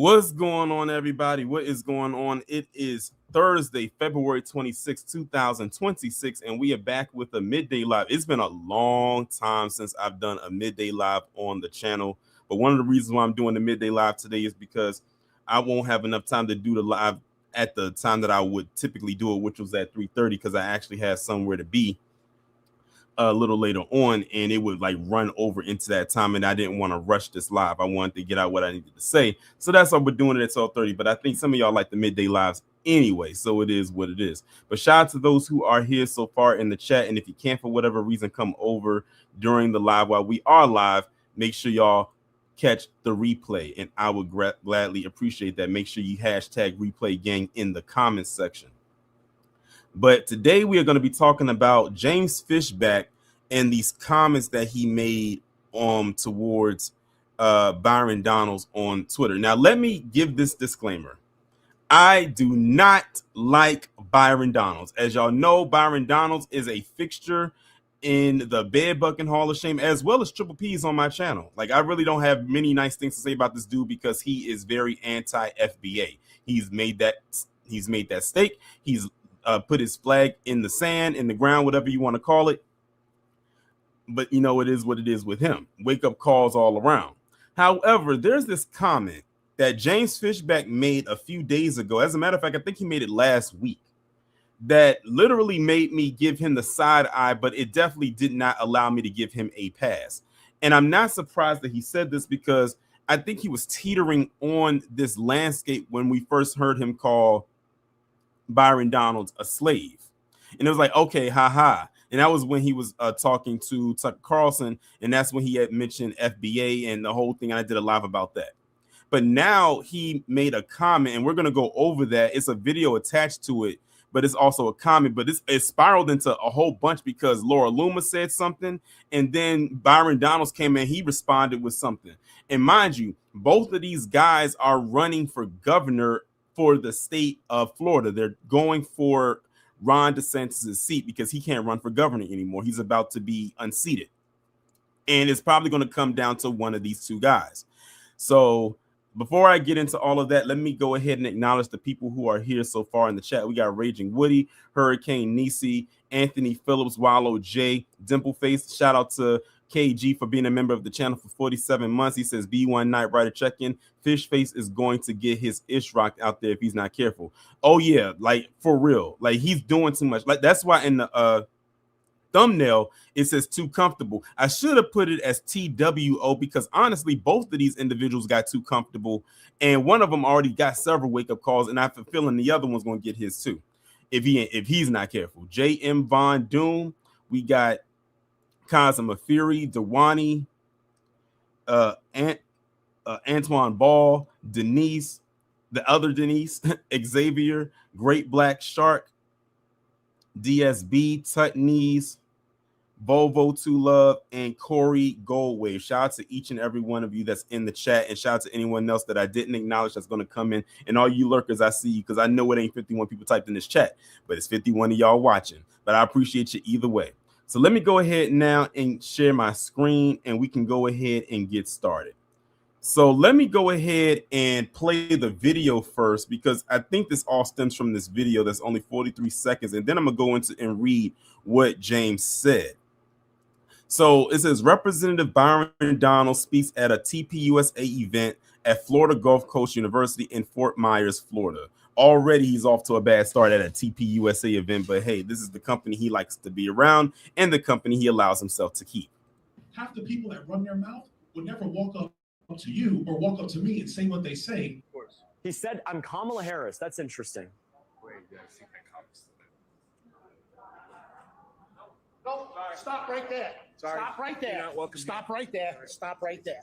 What's going on, everybody? What is going on? It is Thursday, February 26, 2026, and we are back with a midday live. It's been a long time since I've done a midday live on the channel, but one of the reasons why I'm doing the midday live today is because I won't have enough time to do the live at the time that I would typically do it, which was at 3:30, because I actually had somewhere to be a little later on, and it would like run over into that time, and I didn't want to rush this live. I wanted to get out what I needed to say, so that's why we're doing it at 12:30. But I think some of y'all like the midday lives anyway, so it is what it is. But shout out to those who are here so far in the chat, and if you can't for whatever reason come over during the live while we are live, make sure y'all catch the replay, and I would gladly appreciate that. Make sure you hashtag replay gang in the comments section. But today we are going to be talking about James Fishback and these comments that he made towards Byron Donalds on Twitter. Now, let me give this disclaimer. I do not like Byron Donalds. As y'all know, Byron Donalds is a fixture in the Bed Bucking Hall of Shame, as well as Triple P's on my channel. Like, I really don't have many nice things to say about this dude because he is very anti-FBA. He's made that stake. He's put his flag in the sand, in the ground, whatever you want to call it. But you know, it is what it is with him. Wake up calls all around. However, there's this comment that James Fishback made a few days ago. As a matter of fact, I think he made it last week, that literally made me give him the side eye, but it definitely did not allow me to give him a pass. And I'm not surprised that he said this, because I think he was teetering on this landscape when we first heard him call Byron Donalds a slave. And it was like, okay, haha. And that was when he was talking to Tucker Carlson, and that's when he had mentioned FBA and the whole thing. And I did a live about that. But now he made a comment, and we're going to go over that. It's a video attached to it, but it's also a comment. But it spiraled into a whole bunch because Loomer said something, and then Byron Donalds came in, he responded with something. And mind you, both of these guys are running for governor for the state of Florida. They're going for Ron DeSantis' seat because he can't run for governor anymore. He's about to be unseated. And it's probably going to come down to one of these two guys. So before I get into all of that, let me go ahead and acknowledge the people who are here so far in the chat. We got Raging Woody, Hurricane Nisi, Anthony Phillips, Wallow J, Dimpleface. Shout out to KG for being a member of the channel for 47 months. He says, B1 Night Rider check-in. Fishface is going to get his ish rocked out there if he's not careful. Oh yeah, like for real. Like he's doing too much. Like that's why in the thumbnail it says too comfortable. I should have put it as TWO because honestly, both of these individuals got too comfortable, and one of them already got several wake-up calls, and I have a feeling the other one's gonna get his too if he's not careful. JM Von Doom, we got Kazima Fury, Dewani, Antoine Ball, Denise, the other Denise, Xavier, Great Black Shark, DSB, Tutneys, Volvo to Love, and Corey Goldwave. Shout out to each and every one of you that's in the chat, and shout out to anyone else that I didn't acknowledge that's going to come in. And all you lurkers, I see you because I know it ain't 51 people typed in this chat, but it's 51 of y'all watching. But I appreciate you either way. So let me go ahead now and share my screen, and we can go ahead and get started. So let me go ahead and play the video first, because I think this all stems from this video that's only 43 seconds. And then I'm going to go into and read what James said. So it says, Representative Byron Donalds speaks at a TPUSA event at Florida Gulf Coast University in Fort Myers, Florida. Already he's off to a bad start at a TPUSA event, but hey, this is the company he likes to be around and the company he allows himself to keep. Half the people that run their mouth would never walk up to you or walk up to me and say what they say. Of course. He said, I'm Kamala Harris. That's interesting. Wait, you gotta see that comments. No, stop right there. Sorry. Stop right there. Stop right there. Stop right there.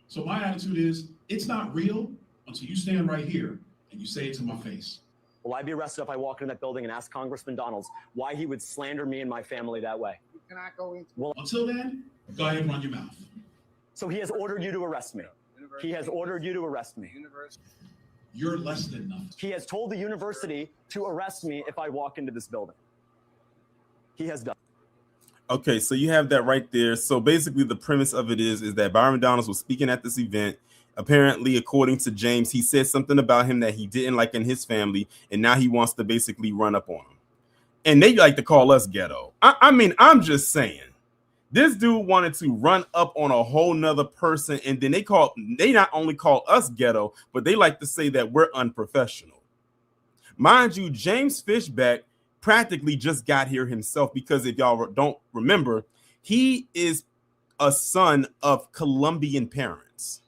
So my attitude is, it's not real until you stand right here and you say it to my face. Will I be arrested if I walk into that building and ask Congressman Donalds why he would slander me and my family that way? You cannot go into. Well, Until then, go ahead and run your mouth. so he has ordered you to arrest me. He has ordered you to arrest me. You're less than nothing. He has told the university to arrest me if I walk into this building. He has done. Okay, so you have that right there. So basically the premise of it is that Byron Donalds was speaking at this event. Apparently, according to James, he said something about him that he didn't like in his family, and now he wants to basically run up on him. And they like to call us ghetto. I mean, I'm just saying. This dude wanted to run up on a whole nother person, and then they not only call us ghetto, but they like to say that we're unprofessional. Mind you, James Fishback practically just got here himself, because if y'all don't remember, he is a son of Colombian parents.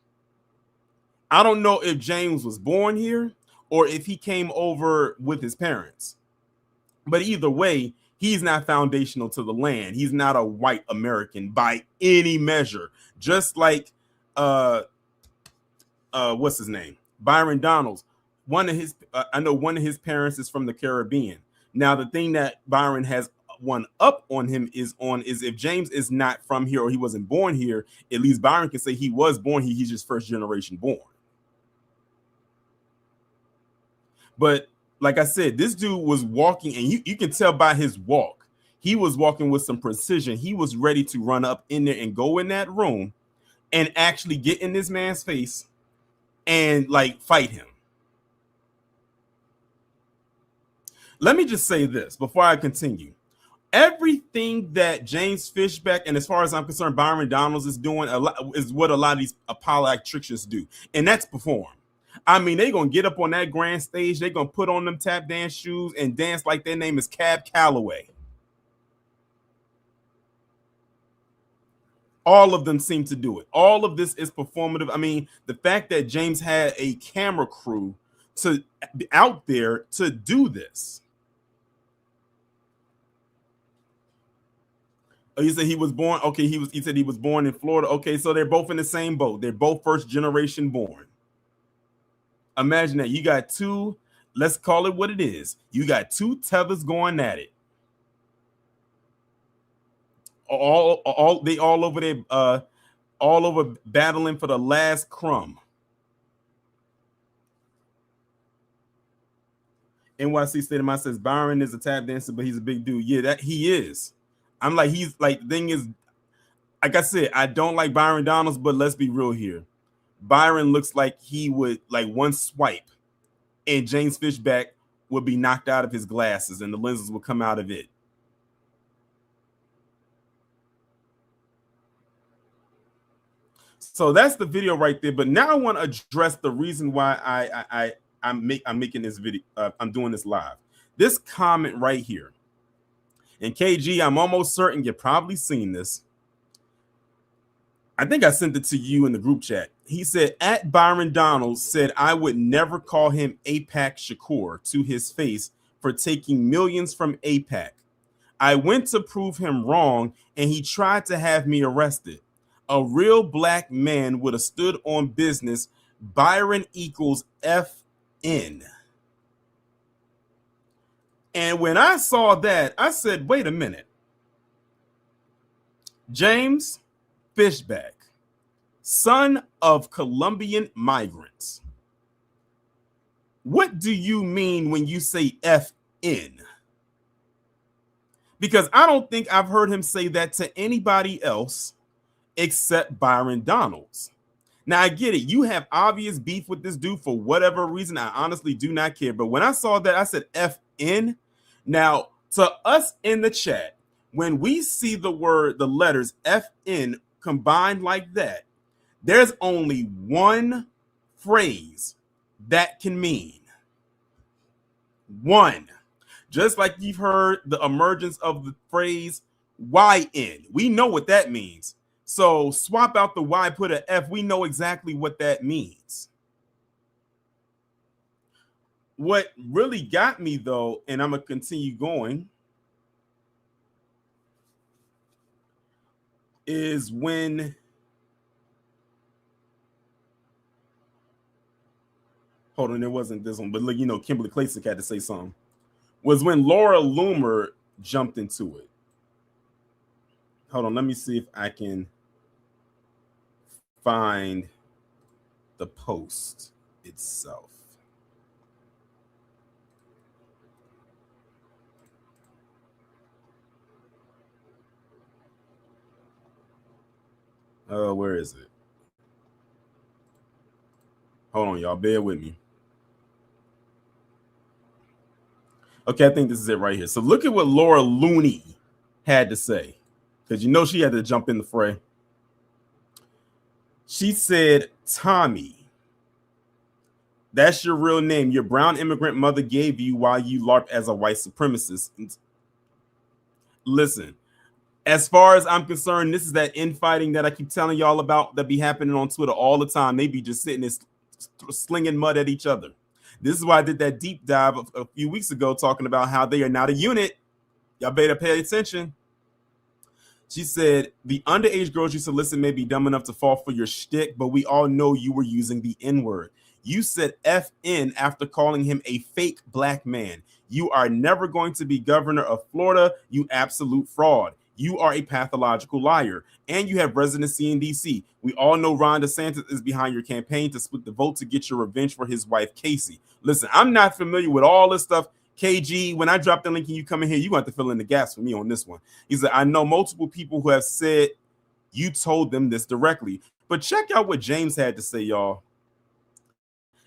I don't know if James was born here or if he came over with his parents, but either way, he's not foundational to the land. He's not a white American by any measure. Just like what's his name? Byron Donalds. I know one of his parents is from the Caribbean. Now, the thing that Byron has one up on him is if James is not from here or he wasn't born here, at least Byron can say he was born here. He's just first generation born. But like I said, this dude was walking, and you can tell by his walk, he was walking with some precision. He was ready to run up in there and go in that room and actually get in this man's face and like fight him. Let me just say this before I continue. Everything that James Fishback, and as far as I'm concerned, Byron Donalds is doing is what a lot of these electricians do, and that's perform. I mean, they're going to get up on that grand stage. They're going to put on them tap dance shoes and dance like their name is Cab Calloway. All of them seem to do it. All of this is performative. I mean, the fact that James had a camera crew to out there to do this. Oh, you said he was born. Okay, he said he was born in Florida. Okay, so they're both in the same boat. They're both first generation born. Imagine that you got two, let's call it what it is. You got two tethers going at it. They all over there, all over battling for the last crumb. NYC State of Mind says Byron is a tap dancer, but he's a big dude. Yeah, that he is. I'm like, he's like, the thing is, like I said, I don't like Byron Donalds, but let's be real here. Byron looks like he would like one swipe and James Fishback would be knocked out of his glasses and the lenses would come out of it. So that's the video right there. But now I want to address the reason why I'm making this video. I'm doing this live. This comment right here. And KG, I'm almost certain you've probably seen this. I think I sent it to you in the group chat. He said, at Byron Donalds said I would never call him APAC Shakur to his face for taking millions from APAC. I went to prove him wrong and he tried to have me arrested. A real black man would have stood on business. Byron equals FN. And when I saw that, I said, wait a minute. James Fishback, son of Colombian migrants. What do you mean when you say FN? Because I don't think I've heard him say that to anybody else except Byron Donalds. Now, I get it. You have obvious beef with this dude for whatever reason. I honestly do not care. But when I saw that, I said FN. Now, to us in the chat, when we see the letters FN combined like that, there's only one phrase that can mean. One. Just like you've heard the emergence of the phrase YN. We know what that means. So swap out the Y, put an F. We know exactly what that means. What really got me, though, and I'm going to continue going, is when hold on, it wasn't this one, but look, Kimberly Clayson had to say something. Was when Laura Loomer jumped into it. Hold on, let me see if I can find the post itself. Where is it? Hold on, y'all. Bear with me. Okay, I think this is it right here. So look at what Laura Looney had to say, because you know she had to jump in the fray. She said, Tommy, that's your real name. Your brown immigrant mother gave you while you LARP as a white supremacist. Listen, as far as I'm concerned, this is that infighting that I keep telling y'all about that be happening on Twitter all the time. They be just sitting there slinging mud at each other. This is why I did that deep dive a few weeks ago talking about how they are not a unit. Y'all better pay attention. She said, the underage girls you solicit may be dumb enough to fall for your shtick, but we all know you were using the N-word. You said FN after calling him a fake black man. You are never going to be governor of Florida, you absolute fraud. You are a pathological liar, and you have residency in D.C. We all know Ron DeSantis is behind your campaign to split the vote to get your revenge for his wife, Casey. Listen, I'm not familiar with all this stuff. KG, when I drop the link and you come in here, you got to fill in the gaps for me on this one. He said, I know multiple people who have said you told them this directly. But check out what James had to say, y'all.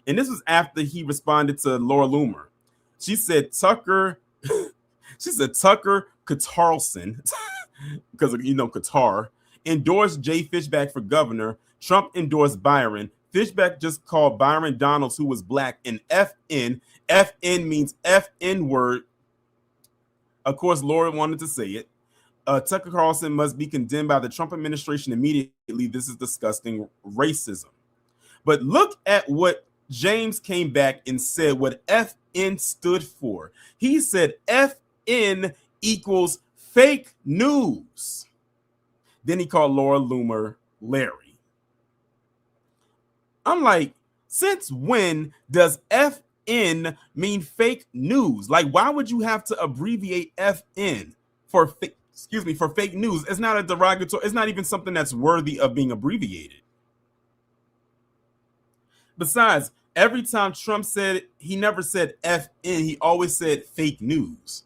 And this was after he responded to Laura Loomer. She said, Tucker Carlson, because you know Qatar, endorsed Jay Fishback for governor. Trump endorsed Byron. Fishback just called Byron Donalds, who was black, an FN. FN means FN word. Of course, Laura wanted to say it. Tucker Carlson must be condemned by the Trump administration immediately. This is disgusting racism. But look at what James came back and said what FN stood for. He said FN equals fake news. Then he called Laura Loomer Larry. I'm like, since when does FN mean fake news? Like, why would you have to abbreviate FN for fake news? It's not a derogatory, it's not even something that's worthy of being abbreviated. Besides, every time Trump said it, he never said FN, he always said fake news.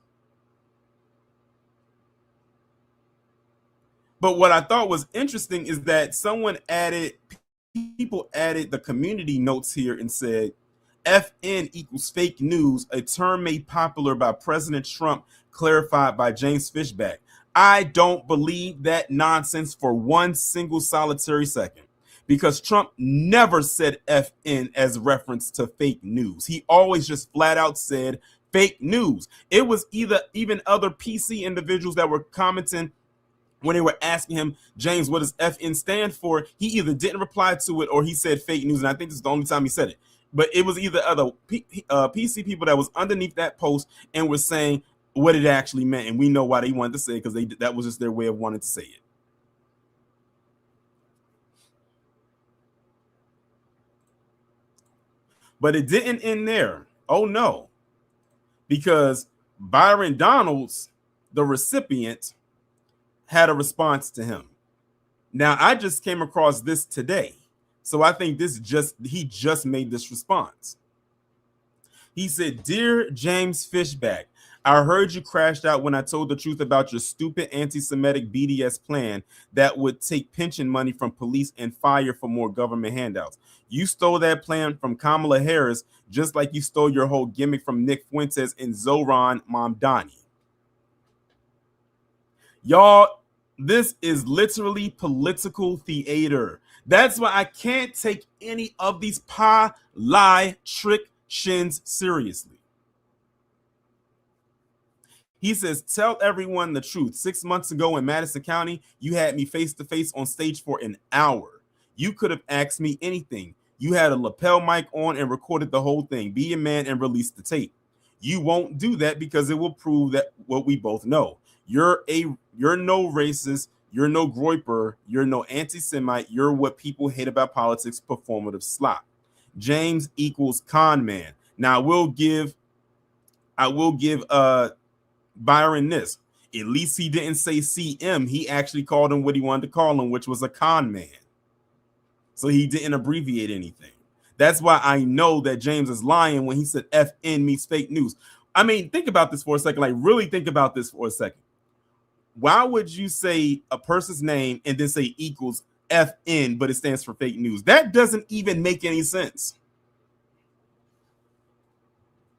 But what I thought was interesting is that people added the community notes here and said, FN equals fake news, a term made popular by President Trump, clarified by James Fishback. I don't believe that nonsense for one single solitary second, because Trump never said FN as reference to fake news. He always just flat out said fake news. It was even other PC individuals that were commenting when they were asking him, James, what does FN stand for? He either didn't reply to it or he said fake news. And I think this is the only time he said it. But it was either other PC people that was underneath that post and were saying what it actually meant. And we know why they wanted to say it, because that was just their way of wanting to say it. But it didn't end there. Oh, no. Because Byron Donalds, the recipient, had a response to him. Now, I just came across this today. So I think he just made this response. He said, Dear James Fishback, I heard you crashed out when I told the truth about your stupid anti-Semitic BDS plan that would take pension money from police and fire for more government handouts. You stole that plan from Kamala Harris, just like you stole your whole gimmick from Nick Fuentes and Zohran Mamdani. Y'all, this is literally political theater. That's why I can't take any of these lie trick shins seriously. He says, tell everyone the truth. 6 months ago in Madison County, you had me face to face on stage for an hour. You could have asked me anything. You had a lapel mic on and recorded the whole thing. Be a man and release the tape. You won't do that because it will prove that what we both know. You're no racist. You're no groiper. You're no anti-Semite. You're what people hate about politics, performative slop. James equals con man. Now I will give Byron this. At least he didn't say CM. He actually called him what he wanted to call him, which was a con man. So he didn't abbreviate anything. That's why I know that James is lying when he said FN means fake news. I mean, think about this for a second. Like, really think about this for a second. Why would you say a person's name and then say equals FN, but it stands for fake news? That doesn't even make any sense.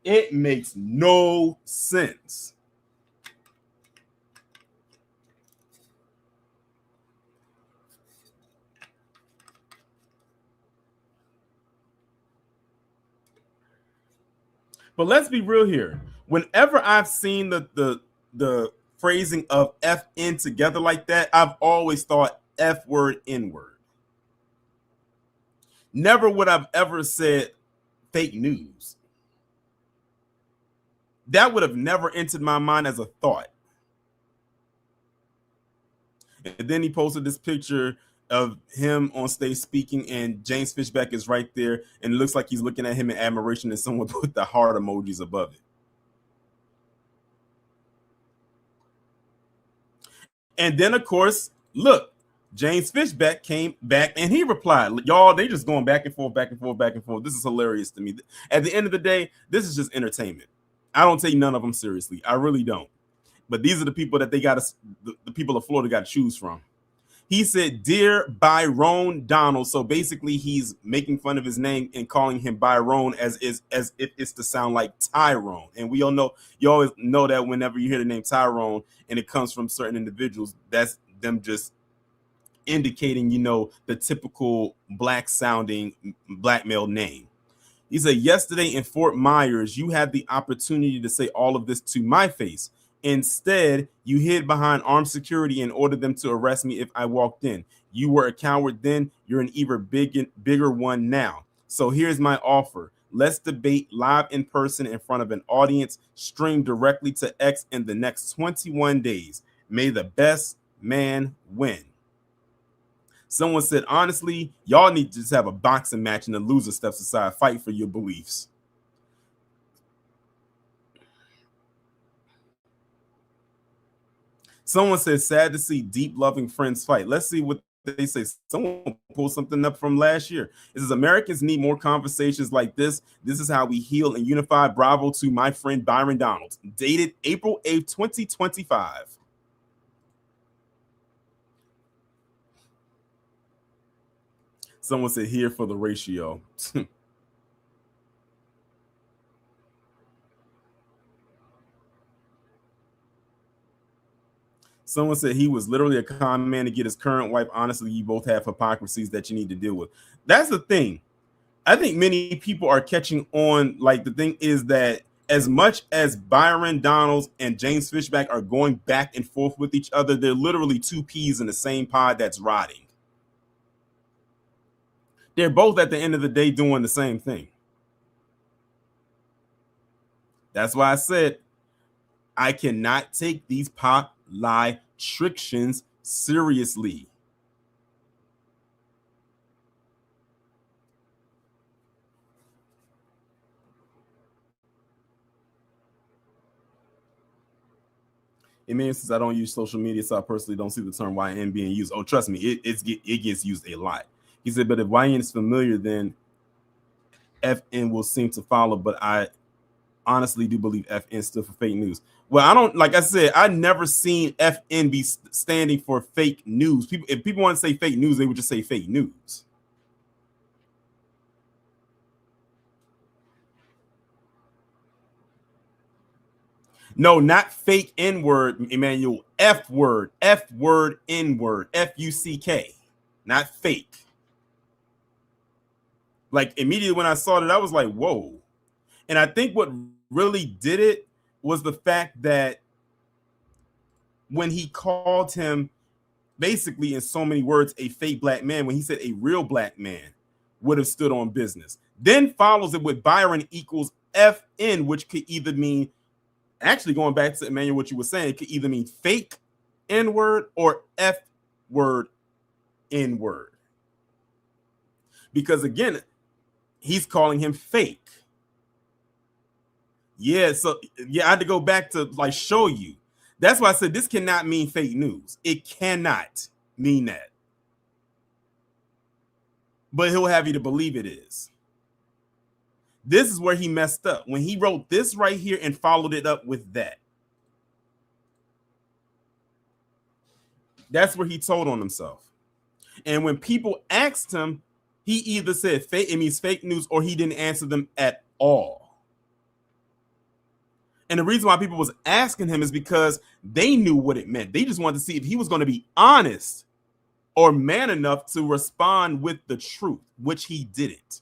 It makes no sense. But let's be real here. Whenever I've seen the phrasing of FN together like that, I've always thought F word, N word. Never would I've ever said fake news. That would have never entered my mind as a thought. And then he posted this picture of him on stage speaking, and James Fishback is right there, and it looks like he's looking at him in admiration, and someone put the heart emojis above it. And then, of course, look, James Fishback came back and he replied, y'all, they just going back and forth, back and forth, back and forth. This is hilarious to me. At the end of the day, this is just entertainment. I don't take none of them seriously. I really don't. But these are the people that they got to, the people of Florida got to choose from. He said, "Dear Byron Donalds." So basically, he's making fun of his name and calling him Byron as if it's to sound like Tyrone. And we all know, you always know that whenever you hear the name Tyrone and it comes from certain individuals, that's them just indicating, you know, the typical black sounding black male name. He said, "Yesterday in Fort Myers, you had the opportunity to say all of this to my face. Instead, you hid behind armed security and ordered them to arrest me if I walked in. You were a coward then. You're an even bigger one now. So here's my offer. Let's debate live in person in front of an audience, streamed directly to X in the next 21 days. May the best man win." Someone said, "Honestly, y'all need to just have a boxing match and the loser steps aside. Fight for your beliefs." Someone says, "Sad to see deep loving friends fight." Let's see what they say. Someone pulled something up from last year. It says, "Americans need more conversations like this. This is how we heal and unify. Bravo to my friend Byron Donalds." Dated April 8th, 2025. Someone said, "Here for the ratio." Someone said he was literally a con man to get his current wife. Honestly, you both have hypocrisies that you need to deal with. That's the thing. I think many people are catching on. Like, the thing is that as much as Byron Donalds and James Fishback are going back and forth with each other, they're literally two peas in the same pod that's rotting. They're both at the end of the day doing the same thing. That's why I said I cannot take these pop lie trictions seriously. It means, since I don't use social media, so I personally don't see the term YN being used. Oh, trust me, it gets used a lot. He said, "But if YN is familiar, then FN will seem to follow. But I honestly do believe FN stood for fake news." Well, I don't, like I said, I never seen FN be standing for fake news. People, if people want to say fake news, they would just say fake news. No, not fake N word, Emmanuel. F word, N word, FUCK, not fake. Like, immediately when I saw that, I was like, whoa. And I think what really did it was the fact that when he called him, basically in so many words, a fake black man, when he said a real black man would have stood on business. Then follows it with Byron equals FN, which could either mean, actually going back to Emmanuel, what you were saying, it could either mean fake N word or F word N word. Because again, he's calling him fake. Yeah, so yeah, I had to go back to like show you. That's why I said this cannot mean fake news. It cannot mean that. But he'll have you to believe it is. This is where he messed up. When he wrote this right here and followed it up with that. That's where he told on himself. And when people asked him, he either said fake, it means fake news, or he didn't answer them at all. And the reason why people was asking him is because they knew what it meant. They just wanted to see if he was going to be honest or man enough to respond with the truth, which he didn't.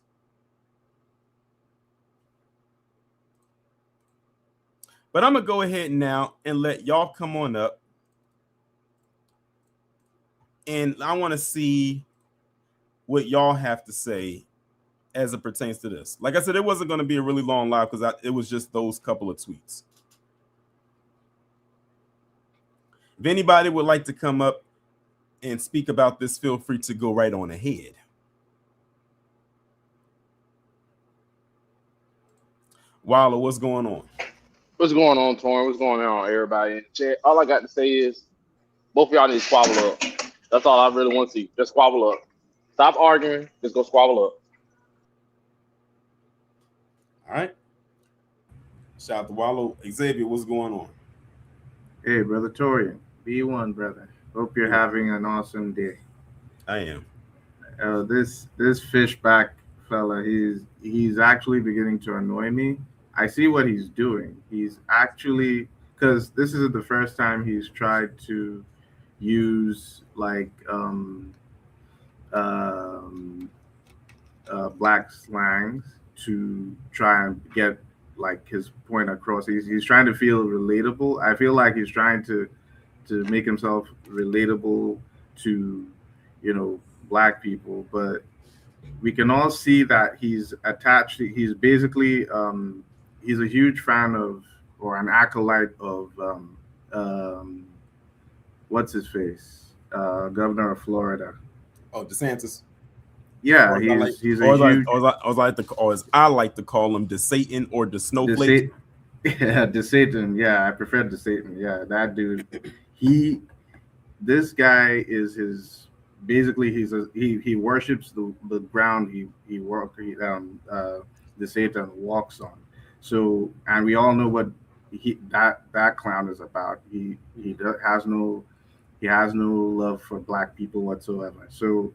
But I'm going to go ahead now and let y'all come on up. And I want to see what y'all have to say as it pertains to this. Like I said, it wasn't going to be a really long live because it was just those couple of tweets. If anybody would like to come up and speak about this, feel free to go right on ahead. Wallo, what's going on? What's going on, Torn? What's going on, everybody in the chat? All I got to say is both of y'all need to squabble up. That's all I really want to see. Just squabble up. Stop arguing. Just go squabble up. All right. Shout out to Wallo. Xavier, what's going on? Hey, Brother Torian. B1, brother. Hope you're having an awesome day. I am. This Fishback fella, he's actually beginning to annoy me. I see what he's doing. He's actually, because this isn't the first time he's tried to use like black slangs to try and get like his point across. He's trying to feel relatable. I feel like he's trying to make himself relatable to, black people, but we can all see that he's attached. He's basically he's a huge fan of, or an acolyte of what's his face, governor of Florida. Oh, DeSantis. Yeah, he's a huge. I like to call him the Satan or the snowflake. The Satan. Yeah, I prefer the Satan. Yeah, that dude. This guy is his. Basically, he worships the ground the Satan walks on. So, and we all know what that clown is about. He has no love for black people whatsoever. So,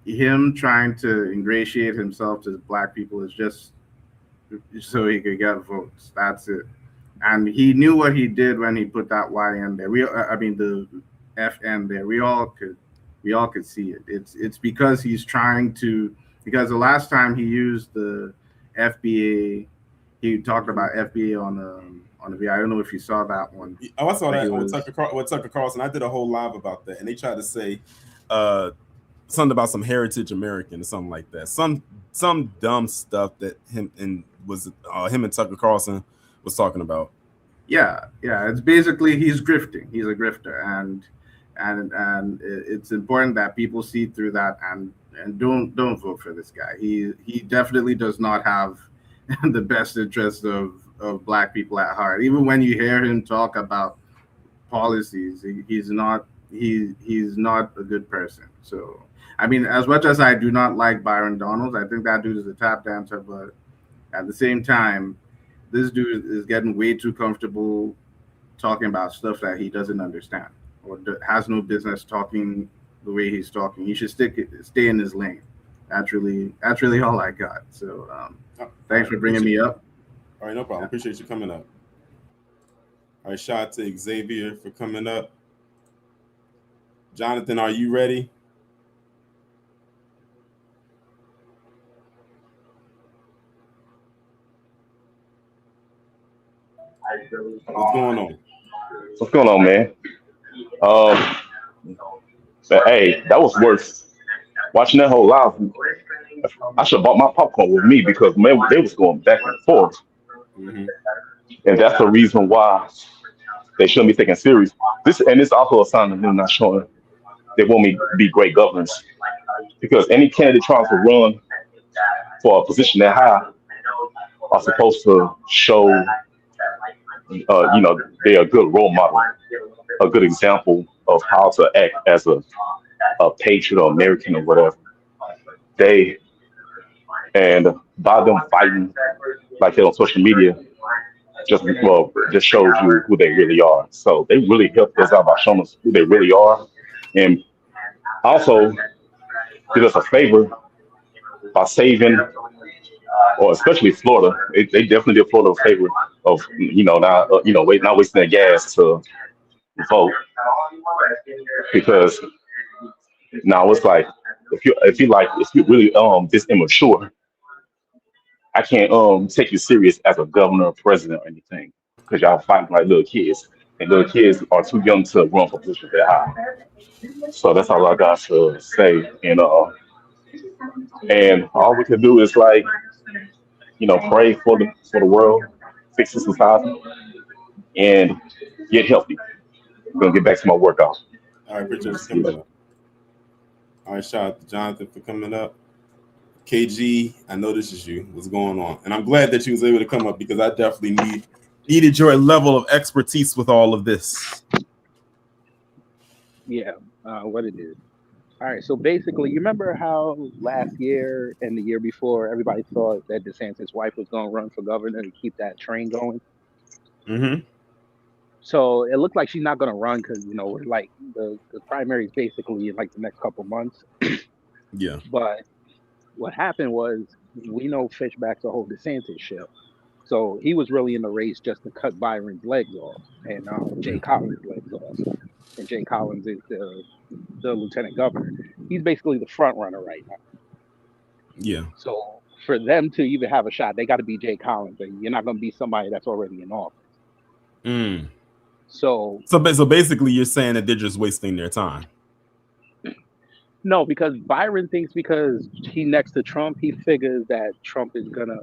him trying to ingratiate himself to black people is just so he could get votes. That's it. And he knew what he did when he put that Y in there. The FN there. We all could see it. It's because he's trying to. Because the last time he used the FBA, he talked about FBA on the video. I don't know if you saw that one. Oh, I saw that with Tucker Carlson. I did a whole live about that, and they tried to say something about some heritage American or something like that. Some dumb stuff that him and Tucker Carlson was talking about. Yeah. It's basically he's grifting. He's a grifter, and it's important that people see through that and don't vote for this guy. He definitely does not have the best interest of black people at heart. Even when you hear him talk about policies, he's not a good person. So, I mean, as much as I do not like Byron Donalds, I think that dude is a tap dancer, but at the same time, this dude is getting way too comfortable talking about stuff that he doesn't understand or has no business talking the way he's talking. He should stay in his lane. That's really all I got. So thanks for bringing me up. All right, no problem. Appreciate you coming up. All right, shout out to Xavier for coming up. Jonathan, are you ready? What's going on? What's going on, man? But hey, that was worse. Watching that whole live, I should have bought my popcorn with me because man, they was going back and forth, and that's the reason why they shouldn't be taken serious. It's also a sign of them not showing they want me to be great governors, because any candidate trying to run for a position that high are supposed to show, they're a good role model, a good example of how to act as a patriot or American or whatever. And by them fighting like that on social media, just shows you who they really are. So they really helped us out by showing us who they really are, and also did us a favor by saving or especially Florida. They definitely did Florida a favor of not wasting their gas to vote, because now it's like if you're really this immature, I can't take you serious as a governor or president or anything, because y'all fighting like little kids, and little kids are too young to run for positions that high. So that's all I got to say. And all we can do is like, pray for the world, fix the society, and get healthy. I'm gonna get back to my workout. All right, appreciate you coming up. All right, shout out to Jonathan for coming up. KG, I know this is you. What's going on? And I'm glad that you was able to come up, because I definitely needed your level of expertise with all of this. Yeah, what it is. All right, so basically, you remember how last year and the year before, everybody thought that DeSantis' wife was going to run for governor to keep that train going? Mm-hmm. So it looked like she's not going to run because, like the primary is basically in like the next couple months. Yeah. But what happened was, we know Fishback's a whole DeSantis show. So he was really in the race just to cut Byron's legs off and Jay Collins' legs off. And Jay Collins is the lieutenant governor. He's basically the front runner right now. Yeah. So for them to even have a shot, they got to be Jay Collins. And you're not going to be somebody that's already in office. Mm. So basically, you're saying that they're just wasting their time. No, because Byron thinks because he's next to Trump, he figures that Trump is gonna,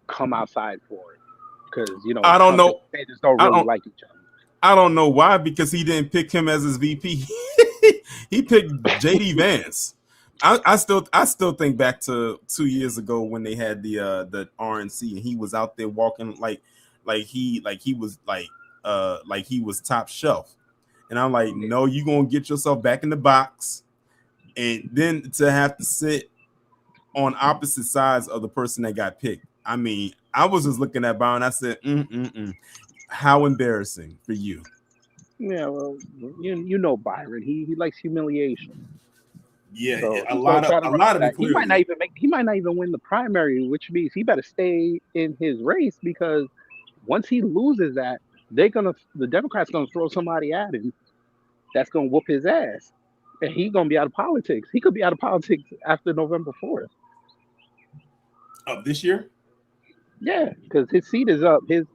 come outside for it. Because I don't know. They just don't really like each other. I don't know why, because he didn't pick him as his VP. He picked JD Vance. I still think back to 2 years ago when they had the RNC, and he was out there walking like he was top shelf. And I'm like, no, you're gonna get yourself back in the box, and then to have to sit on opposite sides of the person that got picked. I mean, I was just looking at Byron. I said, how embarrassing for you. Yeah, well, you know Byron. He likes humiliation. Yeah, so a lot of it. He might not even win the primary, which means he better stay in his race, because once he loses that, the Democrats gonna throw somebody at him that's gonna whoop his ass, and he's gonna be out of politics. He could be out of politics after November 4th. Of this year? Yeah, because his seat is up. His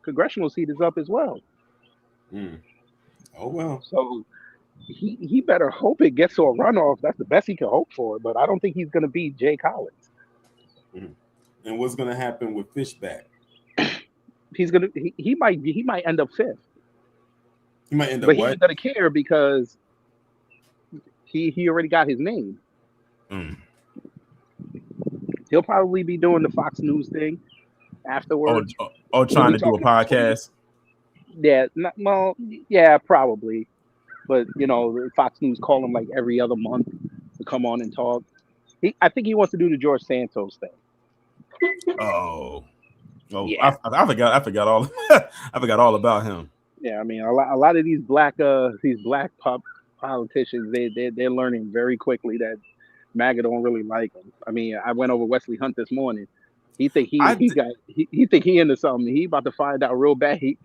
congressional seat is up as well. Oh well. So he better hope it gets to a runoff. That's the best he can hope for. But I don't think he's gonna beat Jay Collins. And what's gonna happen with Fishback? He might end up fifth. He might end up, but what? He's gonna care because he already got his name. He'll probably be doing the Fox News thing afterwards. Trying to do a podcast. Yeah, yeah, probably. But Fox News call him like every other month to come on and talk. I think he wants to do the George Santos thing. Oh, yeah. I forgot all. I forgot all about him. Yeah, I mean, a lot of these black politicians, they're learning very quickly that MAGA don't really like them. I mean, I went over Wesley Hunt this morning. He think he into something. He about to find out real bad. He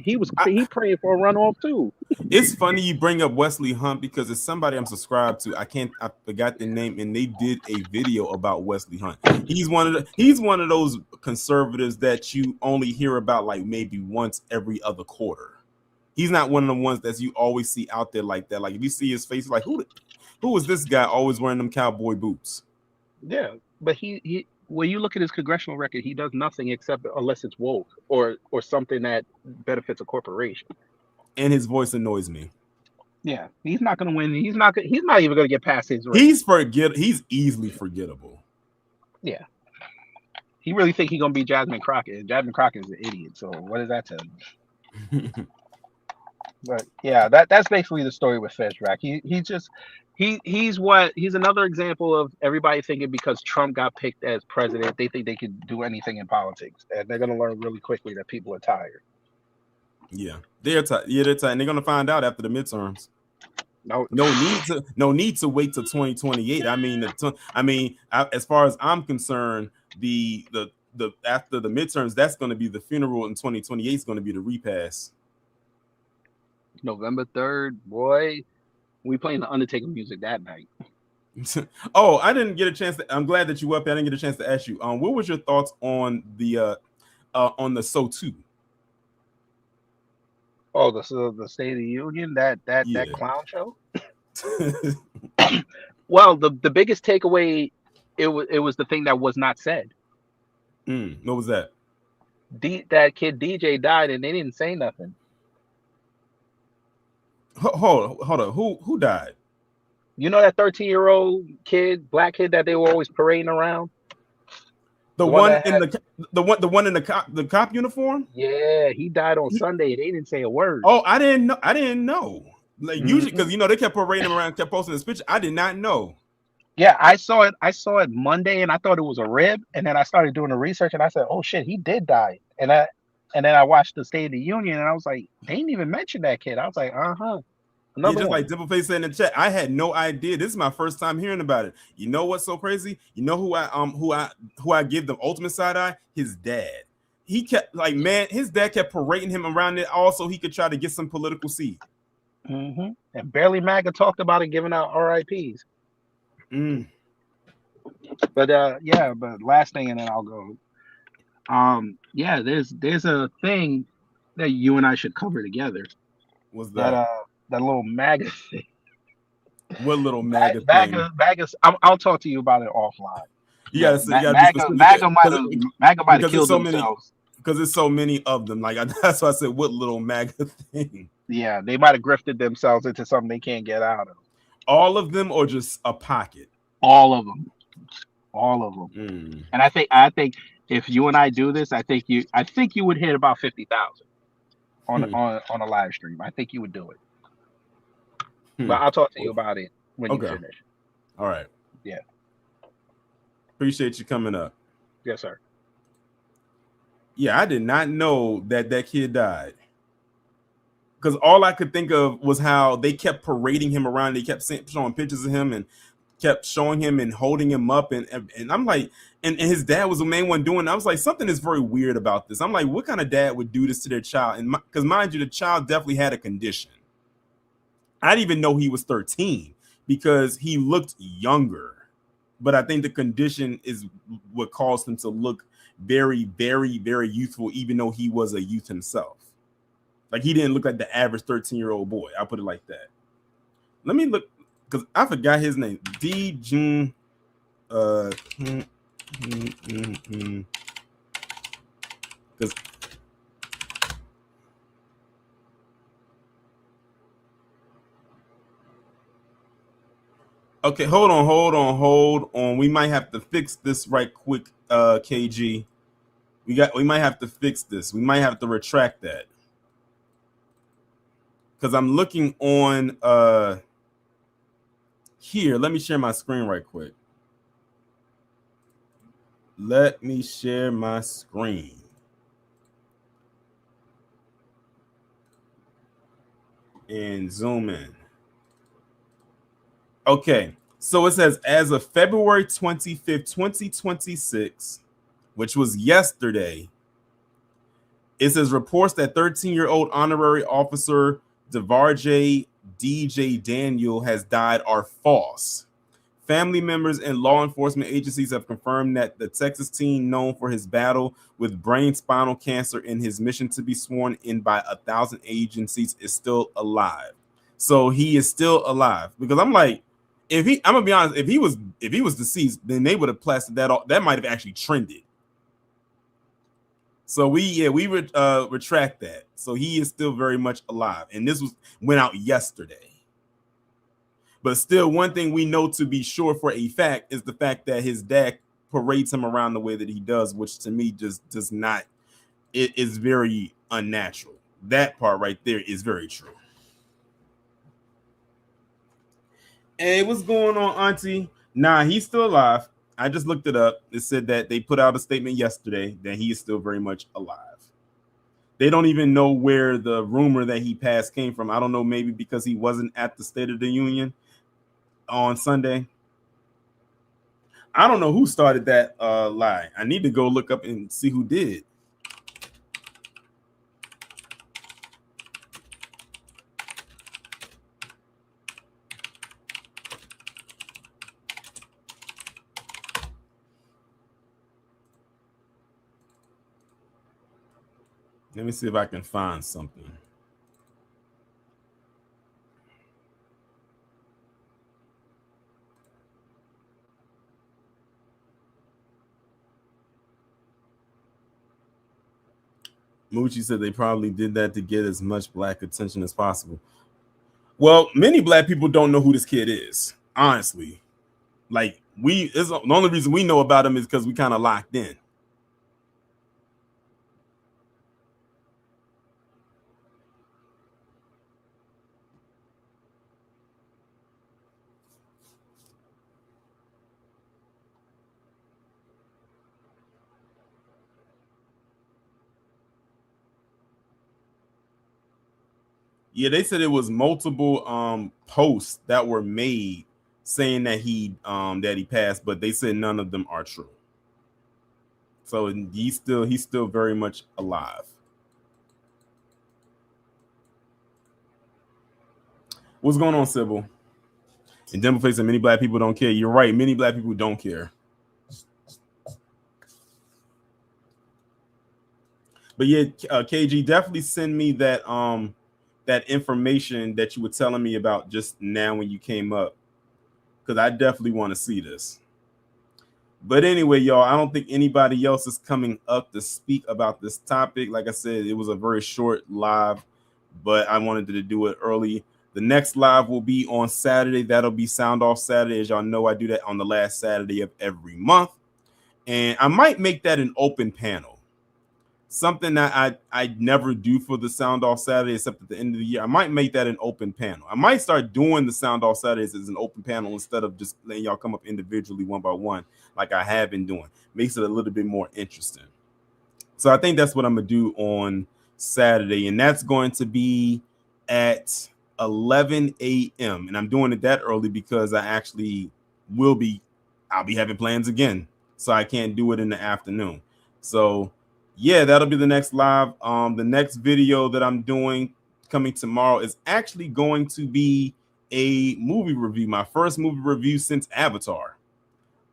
praying for a runoff too. It's funny you bring up Wesley Hunt, because it's somebody I'm subscribed to. I forgot the name, and they did a video about Wesley Hunt. He's one of those conservatives that you only hear about like maybe once every other quarter. He's not one of the ones that you always see out there like that. Like if you see his face, like who is this guy always wearing them cowboy boots? Yeah, but he when you look at his congressional record, he does nothing except unless it's woke or something that benefits a corporation. And his voice annoys me. Yeah, he's not going to win. He's not even going to get past his He's race. He's easily forgettable. Yeah. He really think he's going to be Jasmine Crockett. Jasmine Crockett is an idiot. So what does that tell you? But yeah, that's basically the story with Fishback. He's another example of everybody thinking because Trump got picked as president, they think they can do anything in politics, and they're gonna learn really quickly that people are tired. Yeah, they're tired. Yeah, they're tired. And they're gonna find out after the midterms. No need to wait till 2028. I mean, as far as I'm concerned, the after the midterms, that's going to be the funeral, and 2028 is going to be the repass. November 3rd, boy, we playing the Undertaker music that night. Oh, I didn't get a chance to. I'm glad that you were up here. I didn't get a chance to ask you. What was your thoughts on the So 2? Oh, the State of the Union, that Yeah. clown show. Well, the biggest takeaway, it was the thing that was not said. What was that? That kid DJ died and they didn't say nothing. Hold on. Who died? You know that 13-year-old kid, black kid that they were always parading around? The one in the cop uniform? Yeah, he died on Sunday and they didn't say a word. Oh, I didn't know. Like usually, because they kept parading him around, kept posting this picture. I did not know. Yeah, I saw it Monday and I thought it was a rib, and then I started doing the research and I said, "Oh shit, he did die." And then I watched the State of the Union and I was like, they didn't even mention that kid. I was like, Yeah, just like Dimpleface said in the chat, I had no idea. This is my first time hearing about it. You know what's so crazy? You know who I give the ultimate side eye? His dad. He kept his dad kept parading him around it also he could try to get some political seed. And barely MAGA talked about it, giving out RIPs. But but last thing and then I'll go. There's a thing that you and I should cover together. What's that? That little MAGA thing. What little MAGA thing? MAGA. I'll talk to you about it offline. MAGA might have killed themselves. Because there's so many of them. Like that's why I said, what little MAGA thing? Yeah, they might have grifted themselves into something they can't get out of. All of them, or just a pocket? All of them. And I think if you and I do this, I think you would hit about 50,000 on a live stream. I think you would do it. But I'll talk to you about it when you finish. All right. Yeah. Appreciate you coming up. Yes, sir. Yeah, I did not know that kid died. Because all I could think of was how they kept parading him around. They kept showing pictures of him and kept showing him and holding him up. And I'm like, and his dad was the main one doing it. I was like, something is very weird about this. I'm like, what kind of dad would do this to their child? And because mind you, the child definitely had a condition. I didn't even know he was 13 because he looked younger. But I think the condition is what caused him to look very, very, very youthful, even though he was a youth himself. Like he didn't look like the average 13-year-old boy. I'll put it like that. Let me look, because I forgot his name. D-June. Because okay, hold on. We might have to fix this right quick, KG. We might have to fix this. We might have to retract that. Because I'm looking on here. Let me share my screen right quick. Let me share my screen. And zoom in. Okay, so it says as of February 25th, 2026, which was yesterday, it says reports that 13-year-old honorary officer DeVarjay DJ Daniel has died are false. Family members and law enforcement agencies have confirmed that the Texas teen, known for his battle with brain spinal cancer and his mission to be sworn in by 1,000 agencies, is still alive. So he is still alive. Because I'm like, I'm gonna be honest, if he was deceased, then they would have plastered that off. That might have actually trended. So we retract that. So he is still very much alive, and this went out yesterday. But still, one thing we know to be sure for a fact is the fact that his dad parades him around the way that he does, which to me just does not. It is very unnatural. That part right there is very true. Hey, what's going on, Auntie? Nah, he's still alive. I just looked it up. It said that they put out a statement yesterday that he is still very much alive. They don't even know where the rumor that he passed came from. I don't know, maybe because he wasn't at the State of the Union on Sunday. I don't know who started that lie. I need to go look up and see who did. Let me see if I can find something. Moochie said they probably did that to get as much black attention as possible. Well, many black people don't know who this kid is, honestly. Like, the only reason we know about him is because we kind of locked in. Yeah, they said it was multiple posts that were made saying that he passed, but they said none of them are true. So he's still very much alive. What's going on, Sybil? And Democrats said many black people don't care. You're right. Many black people don't care. But yeah, KG, definitely send me that information that you were telling me about just now when you came up, because I definitely want to see this. But anyway, y'all, I don't think anybody else is coming up to speak about this topic. Like I said, it was a very short live, but I wanted to do it early. The next live will be on Saturday. That'll be Sound Off Saturday. As y'all know, I do that on the last Saturday of every month. And I might make that an open panel. Something that I never do for the Sound Off Saturday, except at the end of the year. I might make that an open panel. I might start doing the Sound Off Saturdays as an open panel instead of just letting y'all come up individually one by one like I have been doing. Makes it a little bit more interesting. So I think that's what I'm going to do on Saturday. And that's going to be at 11 a.m. And I'm doing it that early because I'll be having plans again. So I can't do it in the afternoon. So yeah, that'll be the next live. The next video that I'm doing coming tomorrow is actually going to be a movie review, my first movie review since Avatar.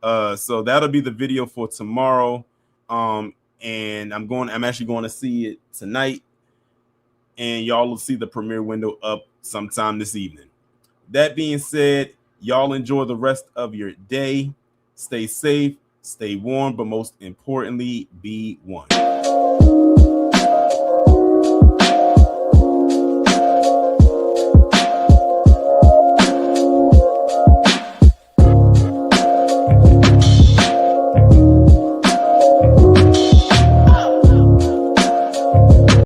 So that'll be the video for tomorrow. And I'm actually going to see it tonight. And y'all will see the premiere window up sometime this evening. That being said, y'all enjoy the rest of your day. Stay safe, stay warm, but most importantly, be one.